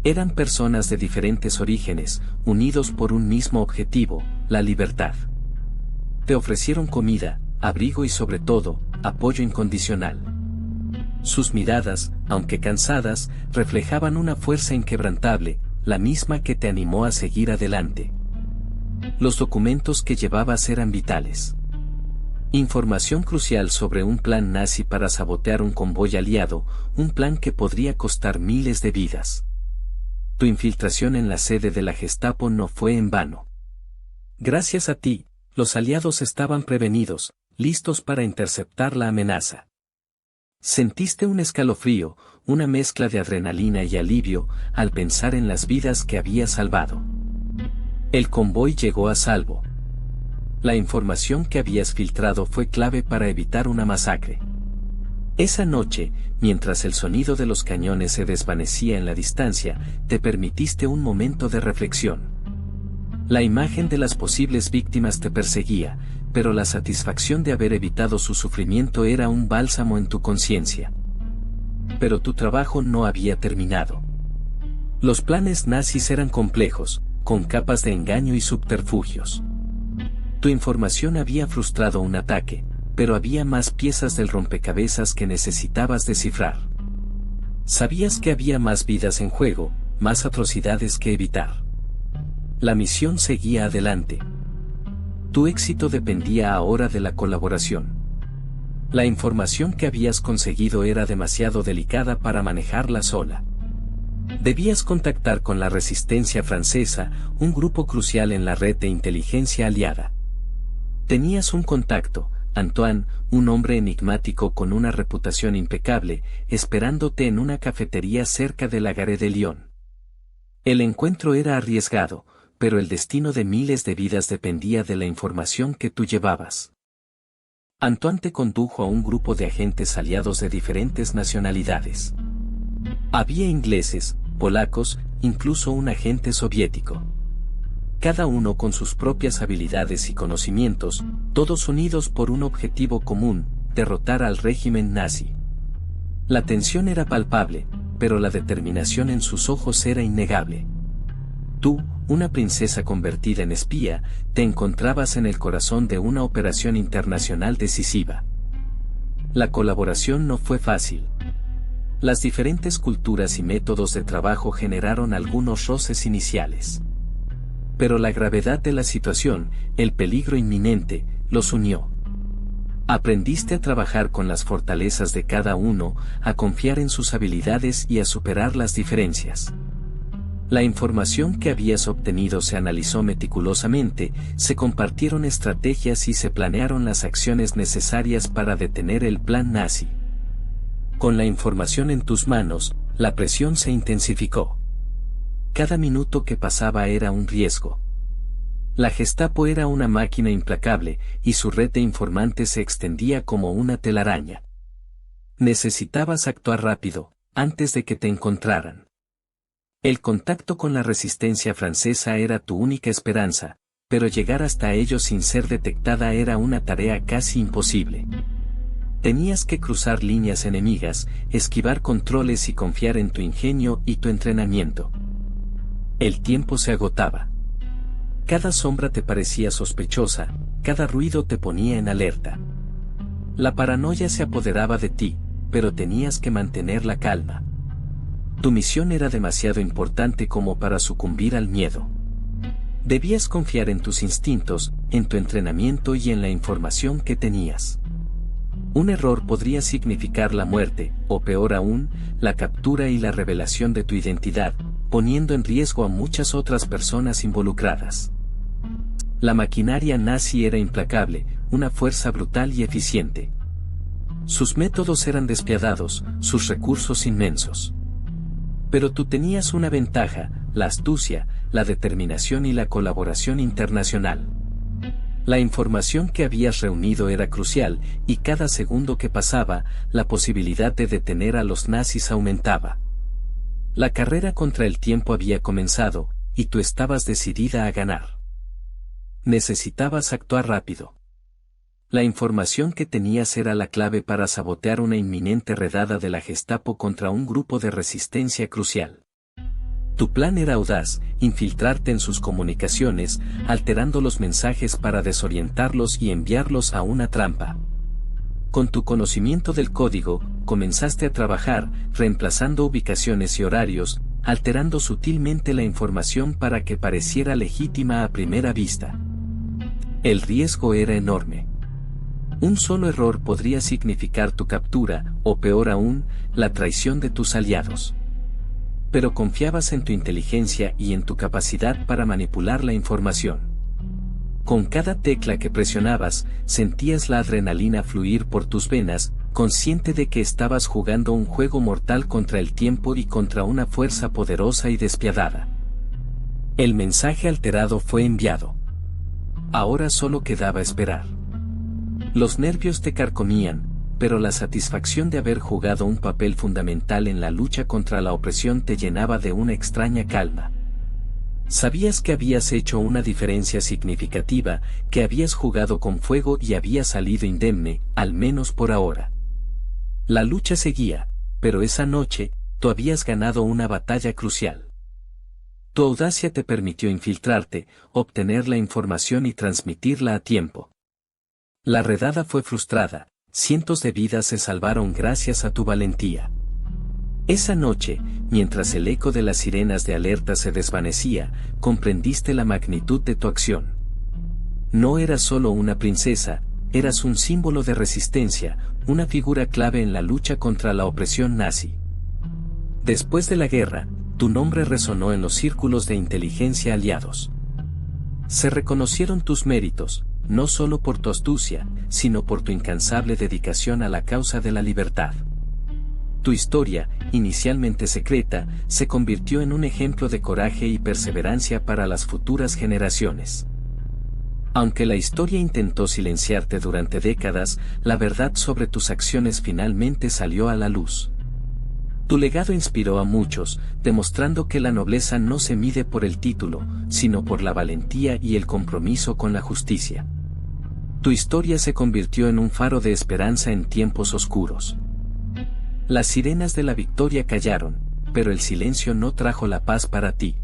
Eran personas de diferentes orígenes, unidos por un mismo objetivo, la libertad. Te ofrecieron comida, abrigo y sobre todo, apoyo incondicional. Sus miradas, aunque cansadas, reflejaban una fuerza inquebrantable, la misma que te animó a seguir adelante. Los documentos que llevabas eran vitales. Información crucial sobre un plan nazi para sabotear un convoy aliado, un plan que podría costar miles de vidas. Tu infiltración en la sede de la Gestapo no fue en vano. Gracias a ti, los aliados estaban prevenidos, listos para interceptar la amenaza. Sentiste un escalofrío, una mezcla de adrenalina y alivio, al pensar en las vidas que había salvado. El convoy llegó a salvo. La información que habías filtrado fue clave para evitar una masacre. Esa noche, mientras el sonido de los cañones se desvanecía en la distancia, te permitiste un momento de reflexión. La imagen de las posibles víctimas te perseguía, pero la satisfacción de haber evitado su sufrimiento era un bálsamo en tu conciencia. Pero tu trabajo no había terminado. Los planes nazis eran complejos, con capas de engaño y subterfugios. Tu información había frustrado un ataque, pero había más piezas del rompecabezas que necesitabas descifrar. Sabías que había más vidas en juego, más atrocidades que evitar. La misión seguía adelante. Tu éxito dependía ahora de la colaboración. La información que habías conseguido era demasiado delicada para manejarla sola. Debías contactar con la resistencia francesa, un grupo crucial en la red de inteligencia aliada. Tenías un contacto, Antoine, un hombre enigmático con una reputación impecable, esperándote en una cafetería cerca de la Gare de Lyon. El encuentro era arriesgado, pero el destino de miles de vidas dependía de la información que tú llevabas. Antoine te condujo a un grupo de agentes aliados de diferentes nacionalidades. Había ingleses, polacos, incluso un agente soviético. Cada uno con sus propias habilidades y conocimientos, todos unidos por un objetivo común, derrotar al régimen nazi. La tensión era palpable, pero la determinación en sus ojos era innegable. Tú, una princesa convertida en espía, te encontrabas en el corazón de una operación internacional decisiva. La colaboración no fue fácil. Las diferentes culturas y métodos de trabajo generaron algunos roces iniciales. Pero la gravedad de la situación, el peligro inminente, los unió. Aprendiste a trabajar con las fortalezas de cada uno, a confiar en sus habilidades y a superar las diferencias. La información que habías obtenido se analizó meticulosamente, se compartieron estrategias y se planearon las acciones necesarias para detener el plan nazi. Con la información en tus manos, la presión se intensificó. Cada minuto que pasaba era un riesgo. La Gestapo era una máquina implacable, y su red de informantes se extendía como una telaraña. Necesitabas actuar rápido, antes de que te encontraran. El contacto con la resistencia francesa era tu única esperanza, pero llegar hasta ellos sin ser detectada era una tarea casi imposible. Tenías que cruzar líneas enemigas, esquivar controles y confiar en tu ingenio y tu entrenamiento. El tiempo se agotaba. Cada sombra te parecía sospechosa, cada ruido te ponía en alerta. La paranoia se apoderaba de ti, pero tenías que mantener la calma. Tu misión era demasiado importante como para sucumbir al miedo. Debías confiar en tus instintos, en tu entrenamiento y en la información que tenías. Un error podría significar la muerte, o peor aún, la captura y la revelación de tu identidad, poniendo en riesgo a muchas otras personas involucradas. La maquinaria nazi era implacable, una fuerza brutal y eficiente. Sus métodos eran despiadados, sus recursos inmensos. Pero tú tenías una ventaja, la astucia, la determinación y la colaboración internacional. La información que habías reunido era crucial, y cada segundo que pasaba, la posibilidad de detener a los nazis aumentaba. La carrera contra el tiempo había comenzado, y tú estabas decidida a ganar. Necesitabas actuar rápido. La información que tenías era la clave para sabotear una inminente redada de la Gestapo contra un grupo de resistencia crucial. Tu plan era audaz, infiltrarte en sus comunicaciones, alterando los mensajes para desorientarlos y enviarlos a una trampa. Con tu conocimiento del código, comenzaste a trabajar, reemplazando ubicaciones y horarios, alterando sutilmente la información para que pareciera legítima a primera vista. El riesgo era enorme. Un solo error podría significar tu captura, o peor aún, la traición de tus aliados. Pero confiabas en tu inteligencia y en tu capacidad para manipular la información. Con cada tecla que presionabas, sentías la adrenalina fluir por tus venas, consciente de que estabas jugando un juego mortal contra el tiempo y contra una fuerza poderosa y despiadada. El mensaje alterado fue enviado. Ahora solo quedaba esperar. Los nervios te carcomían, pero la satisfacción de haber jugado un papel fundamental en la lucha contra la opresión te llenaba de una extraña calma. Sabías que habías hecho una diferencia significativa, que habías jugado con fuego y habías salido indemne, al menos por ahora. La lucha seguía, pero esa noche, tú habías ganado una batalla crucial. Tu audacia te permitió infiltrarte, obtener la información y transmitirla a tiempo. La redada fue frustrada. Cientos de vidas se salvaron gracias a tu valentía. Esa noche, mientras el eco de las sirenas de alerta se desvanecía, comprendiste la magnitud de tu acción. No eras solo una princesa, eras un símbolo de resistencia, una figura clave en la lucha contra la opresión nazi. Después de la guerra, tu nombre resonó en los círculos de inteligencia aliados. Se reconocieron tus méritos, no solo por tu astucia, sino por tu incansable dedicación a la causa de la libertad. Tu historia, inicialmente secreta, se convirtió en un ejemplo de coraje y perseverancia para las futuras generaciones. Aunque la historia intentó silenciarte durante décadas, la verdad sobre tus acciones finalmente salió a la luz. Tu legado inspiró a muchos, demostrando que la nobleza no se mide por el título, sino por la valentía y el compromiso con la justicia. Tu historia se convirtió en un faro de esperanza en tiempos oscuros. Las sirenas de la victoria callaron, pero el silencio no trajo la paz para ti.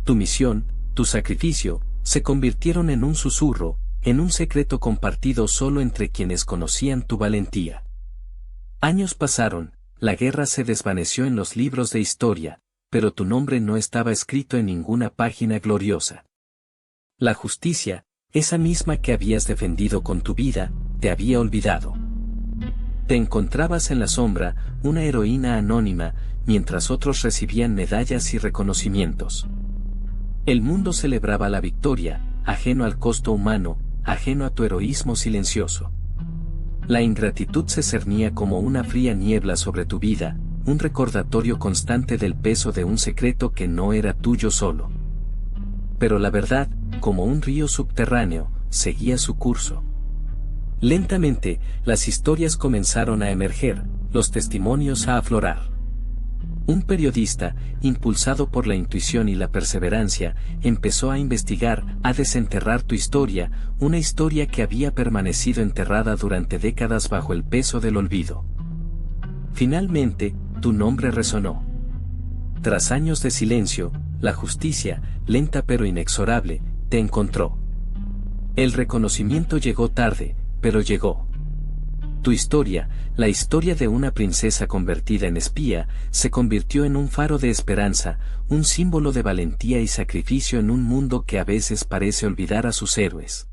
Tu misión, tu sacrificio, se convirtieron en un susurro, en un secreto compartido solo entre quienes conocían tu valentía. Años pasaron, la guerra se desvaneció en los libros de historia, pero tu nombre no estaba escrito en ninguna página gloriosa. La justicia, esa misma que habías defendido con tu vida, te había olvidado. Te encontrabas en la sombra, una heroína anónima, mientras otros recibían medallas y reconocimientos. El mundo celebraba la victoria, ajeno al costo humano, ajeno a tu heroísmo silencioso. La ingratitud se cernía como una fría niebla sobre tu vida, un recordatorio constante del peso de un secreto que no era tuyo solo. Pero la verdad, como un río subterráneo, seguía su curso. Lentamente, las historias comenzaron a emerger, los testimonios a aflorar. Un periodista, impulsado por la intuición y la perseverancia, empezó a investigar, a desenterrar tu historia, una historia que había permanecido enterrada durante décadas bajo el peso del olvido. Finalmente, tu nombre resonó. Tras años de silencio, la justicia, lenta pero inexorable, te encontró. El reconocimiento llegó tarde, pero llegó. Tu historia, la historia de una princesa convertida en espía, se convirtió en un faro de esperanza, un símbolo de valentía y sacrificio en un mundo que a veces parece olvidar a sus héroes.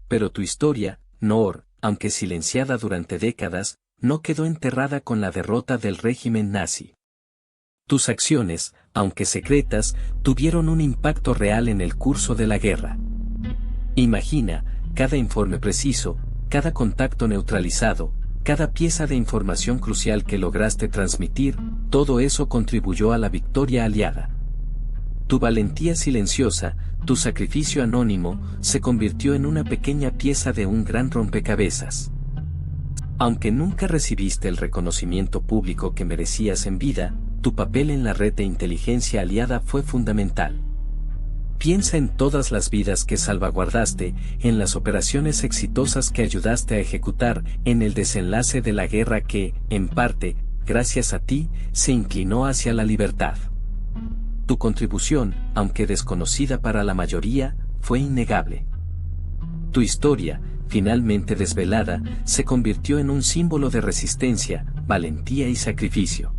Pero tu historia, Noor, aunque silenciada durante décadas, no quedó enterrada con la derrota del régimen nazi. Tus acciones, aunque secretas, tuvieron un impacto real en el curso de la guerra. Imagina, cada informe preciso, cada contacto neutralizado, cada pieza de información crucial que lograste transmitir, todo eso contribuyó a la victoria aliada. Tu valentía silenciosa, tu sacrificio anónimo, se convirtió en una pequeña pieza de un gran rompecabezas. Aunque nunca recibiste el reconocimiento público que merecías en vida, tu papel en la red de inteligencia aliada fue fundamental. Piensa en todas las vidas que salvaguardaste, en las operaciones exitosas que ayudaste a ejecutar, en el desenlace de la guerra que, en parte, gracias a ti, se inclinó hacia la libertad. Tu contribución, aunque desconocida para la mayoría, fue innegable. Tu historia, finalmente desvelada, se convirtió en un símbolo de resistencia, valentía y sacrificio.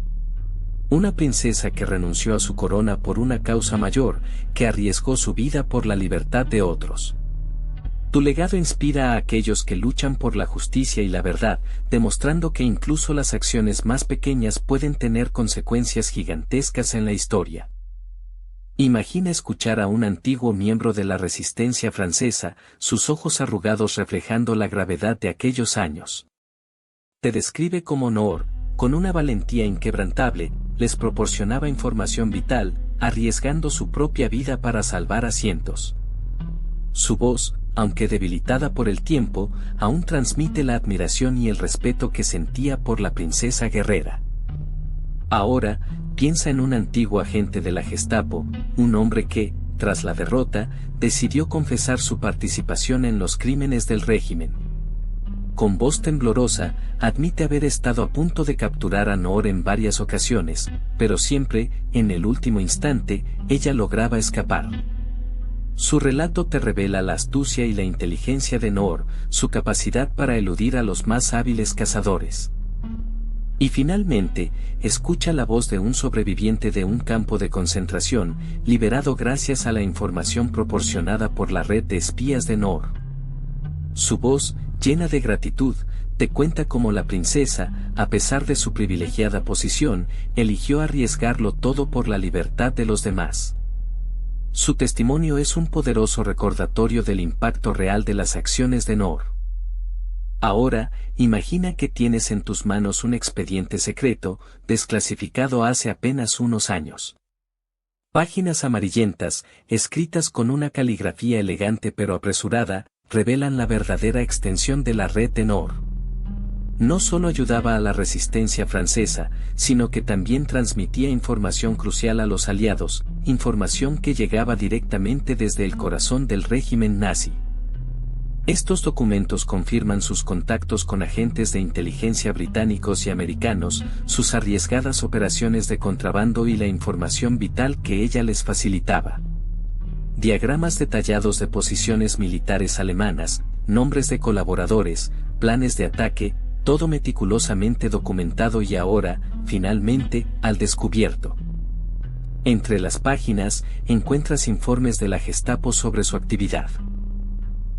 Una princesa que renunció a su corona por una causa mayor, que arriesgó su vida por la libertad de otros. Tu legado inspira a aquellos que luchan por la justicia y la verdad, demostrando que incluso las acciones más pequeñas pueden tener consecuencias gigantescas en la historia. Imagina escuchar a un antiguo miembro de la resistencia francesa, sus ojos arrugados reflejando la gravedad de aquellos años. Te describe como Noor, con una valentía inquebrantable, les proporcionaba información vital, arriesgando su propia vida para salvar a cientos. Su voz, aunque debilitada por el tiempo, aún transmite la admiración y el respeto que sentía por la princesa guerrera. Ahora, piensa en un antiguo agente de la Gestapo, un hombre que, tras la derrota, decidió confesar su participación en los crímenes del régimen. Con voz temblorosa, admite haber estado a punto de capturar a Noor en varias ocasiones, pero siempre, en el último instante, ella lograba escapar. Su relato te revela la astucia y la inteligencia de Noor, su capacidad para eludir a los más hábiles cazadores. Y finalmente, escucha la voz de un sobreviviente de un campo de concentración, liberado gracias a la información proporcionada por la red de espías de Noor. Su voz, llena de gratitud, te cuenta cómo la princesa, a pesar de su privilegiada posición, eligió arriesgarlo todo por la libertad de los demás. Su testimonio es un poderoso recordatorio del impacto real de las acciones de Noor. Ahora, imagina que tienes en tus manos un expediente secreto, desclasificado hace apenas unos años. Páginas amarillentas, escritas con una caligrafía elegante pero apresurada, revelan la verdadera extensión de la red de Noor. No solo ayudaba a la resistencia francesa, sino que también transmitía información crucial a los aliados, información que llegaba directamente desde el corazón del régimen nazi. Estos documentos confirman sus contactos con agentes de inteligencia británicos y americanos, sus arriesgadas operaciones de contrabando y la información vital que ella les facilitaba. Diagramas detallados de posiciones militares alemanas, nombres de colaboradores, planes de ataque, todo meticulosamente documentado y ahora, finalmente, al descubierto. Entre las páginas, encuentras informes de la Gestapo sobre su actividad.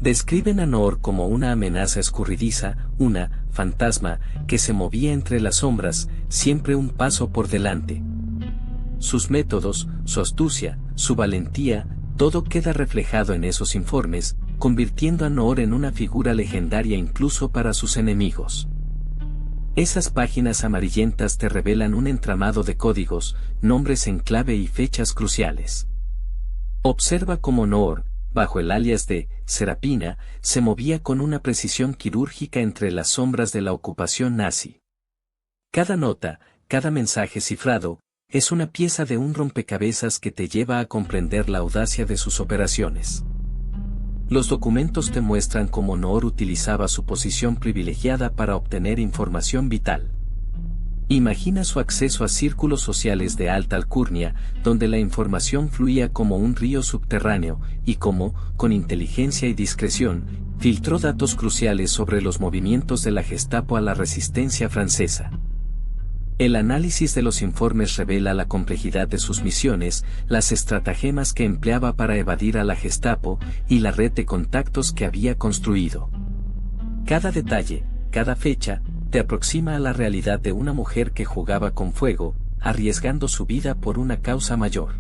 Describen a Noor como una amenaza escurridiza, una fantasma, que se movía entre las sombras, siempre un paso por delante. Sus métodos, su astucia, su valentía, todo queda reflejado en esos informes, convirtiendo a Noor en una figura legendaria incluso para sus enemigos. Esas páginas amarillentas te revelan un entramado de códigos, nombres en clave y fechas cruciales. Observa cómo Noor, bajo el alias de Serapina, se movía con una precisión quirúrgica entre las sombras de la ocupación nazi. Cada nota, cada mensaje cifrado, es una pieza de un rompecabezas que te lleva a comprender la audacia de sus operaciones. Los documentos te muestran cómo Noor utilizaba su posición privilegiada para obtener información vital. Imagina su acceso a círculos sociales de alta alcurnia, donde la información fluía como un río subterráneo, y cómo, con inteligencia y discreción, filtró datos cruciales sobre los movimientos de la Gestapo a la resistencia francesa. El análisis de los informes revela la complejidad de sus misiones, las estratagemas que empleaba para evadir a la Gestapo, y la red de contactos que había construido. Cada detalle, cada fecha, te aproxima a la realidad de una mujer que jugaba con fuego, arriesgando su vida por una causa mayor.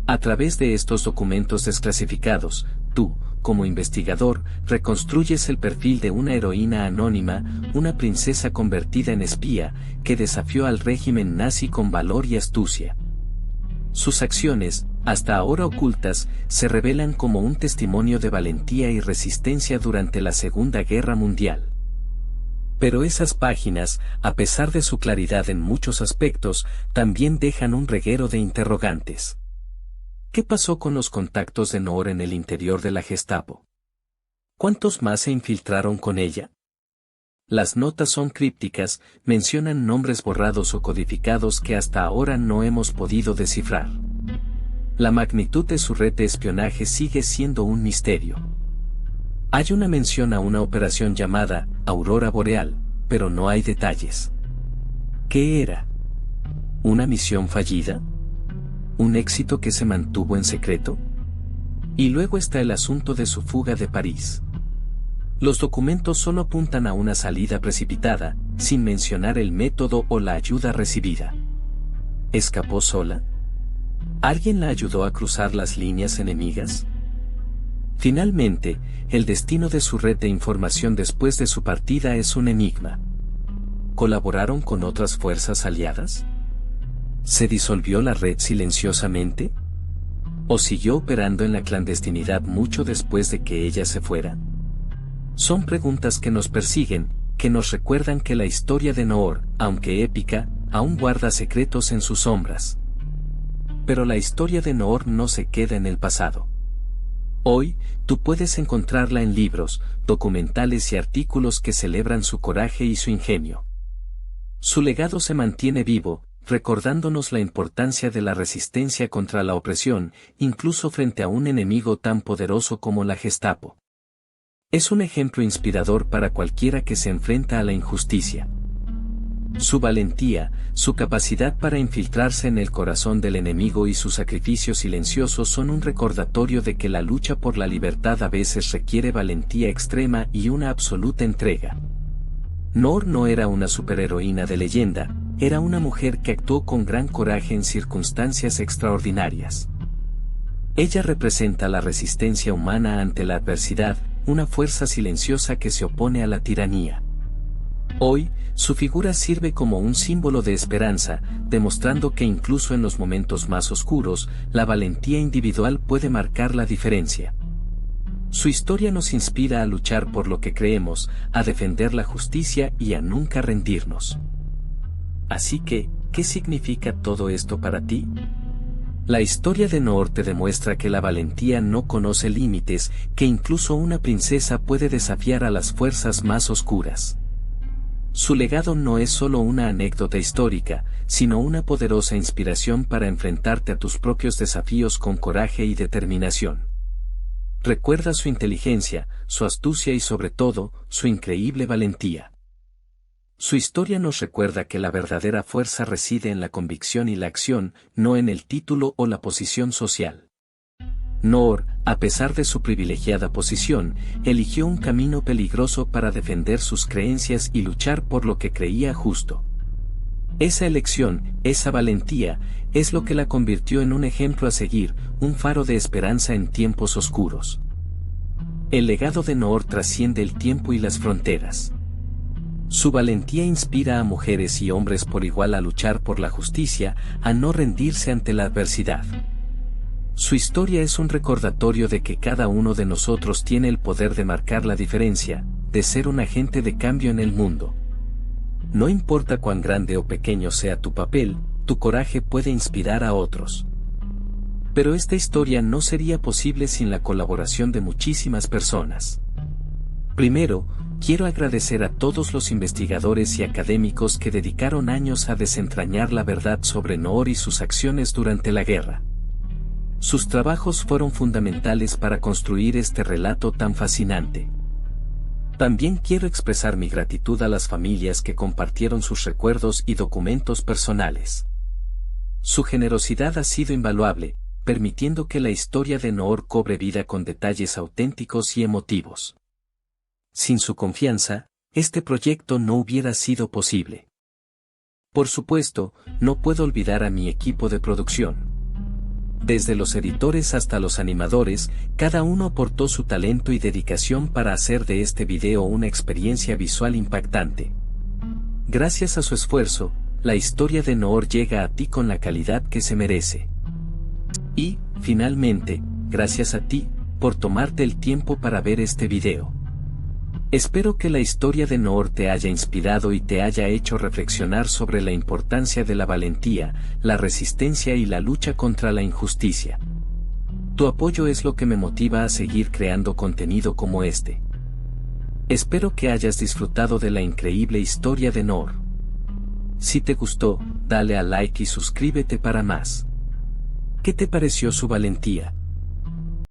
A través de estos documentos desclasificados, tú, como investigador, reconstruyes el perfil de una heroína anónima, una princesa convertida en espía, que desafió al régimen nazi con valor y astucia. Sus acciones, hasta ahora ocultas, se revelan como un testimonio de valentía y resistencia durante la Segunda Guerra Mundial. Pero esas páginas, a pesar de su claridad en muchos aspectos, también dejan un reguero de interrogantes. ¿Qué pasó con los contactos de Noor en el interior de la Gestapo? ¿Cuántos más se infiltraron con ella? Las notas son crípticas, mencionan nombres borrados o codificados que hasta ahora no hemos podido descifrar. La magnitud de su red de espionaje sigue siendo un misterio. Hay una mención a una operación llamada Aurora Boreal, pero no hay detalles. ¿Qué era? ¿Una misión fallida? ¿Un éxito que se mantuvo en secreto? Y luego está el asunto de su fuga de París. Los documentos solo apuntan a una salida precipitada, sin mencionar el método o la ayuda recibida. ¿Escapó sola? ¿Alguien la ayudó a cruzar las líneas enemigas? Finalmente, el destino de su red de información después de su partida es un enigma. ¿Colaboraron con otras fuerzas aliadas? ¿Se disolvió la red silenciosamente? ¿O siguió operando en la clandestinidad mucho después de que ella se fuera? Son preguntas que nos persiguen, que nos recuerdan que la historia de Noor, aunque épica, aún guarda secretos en sus sombras. Pero la historia de Noor no se queda en el pasado. Hoy, tú puedes encontrarla en libros, documentales y artículos que celebran su coraje y su ingenio. Su legado se mantiene vivo, recordándonos la importancia de la resistencia contra la opresión, incluso frente a un enemigo tan poderoso como la Gestapo. Es un ejemplo inspirador para cualquiera que se enfrenta a la injusticia. Su valentía, su capacidad para infiltrarse en el corazón del enemigo y su sacrificio silencioso son un recordatorio de que la lucha por la libertad a veces requiere valentía extrema y una absoluta entrega. Noor no era una superheroína de leyenda, era una mujer que actuó con gran coraje en circunstancias extraordinarias. Ella representa la resistencia humana ante la adversidad, una fuerza silenciosa que se opone a la tiranía. Hoy, su figura sirve como un símbolo de esperanza, demostrando que incluso en los momentos más oscuros, la valentía individual puede marcar la diferencia. Su historia nos inspira a luchar por lo que creemos, a defender la justicia y a nunca rendirnos. Así que, ¿qué significa todo esto para ti? La historia de Noor te demuestra que la valentía no conoce límites, que incluso una princesa puede desafiar a las fuerzas más oscuras. Su legado no es solo una anécdota histórica, sino una poderosa inspiración para enfrentarte a tus propios desafíos con coraje y determinación. Recuerda su inteligencia, su astucia y sobre todo, su increíble valentía. Su historia nos recuerda que la verdadera fuerza reside en la convicción y la acción, no en el título o la posición social. Noor, a pesar de su privilegiada posición, eligió un camino peligroso para defender sus creencias y luchar por lo que creía justo. Esa elección, esa valentía, es lo que la convirtió en un ejemplo a seguir, un faro de esperanza en tiempos oscuros. El legado de Noor trasciende el tiempo y las fronteras. Su valentía inspira a mujeres y hombres por igual a luchar por la justicia, a no rendirse ante la adversidad. Su historia es un recordatorio de que cada uno de nosotros tiene el poder de marcar la diferencia, de ser un agente de cambio en el mundo. No importa cuán grande o pequeño sea tu papel, tu coraje puede inspirar a otros. Pero esta historia no sería posible sin la colaboración de muchísimas personas. Primero, quiero agradecer a todos los investigadores y académicos que dedicaron años a desentrañar la verdad sobre Noor y sus acciones durante la guerra. Sus trabajos fueron fundamentales para construir este relato tan fascinante. También quiero expresar mi gratitud a las familias que compartieron sus recuerdos y documentos personales. Su generosidad ha sido invaluable, permitiendo que la historia de Noor cobre vida con detalles auténticos y emotivos. Sin su confianza, este proyecto no hubiera sido posible. Por supuesto, no puedo olvidar a mi equipo de producción. Desde los editores hasta los animadores, cada uno aportó su talento y dedicación para hacer de este video una experiencia visual impactante. Gracias a su esfuerzo, la historia de Noor llega a ti con la calidad que se merece. Y, finalmente, gracias a ti, por tomarte el tiempo para ver este video. Espero que la historia de Noor te haya inspirado y te haya hecho reflexionar sobre la importancia de la valentía, la resistencia y la lucha contra la injusticia. Tu apoyo es lo que me motiva a seguir creando contenido como este. Espero que hayas disfrutado de la increíble historia de Noor. Si te gustó, dale a like y suscríbete para más. ¿Qué te pareció su valentía?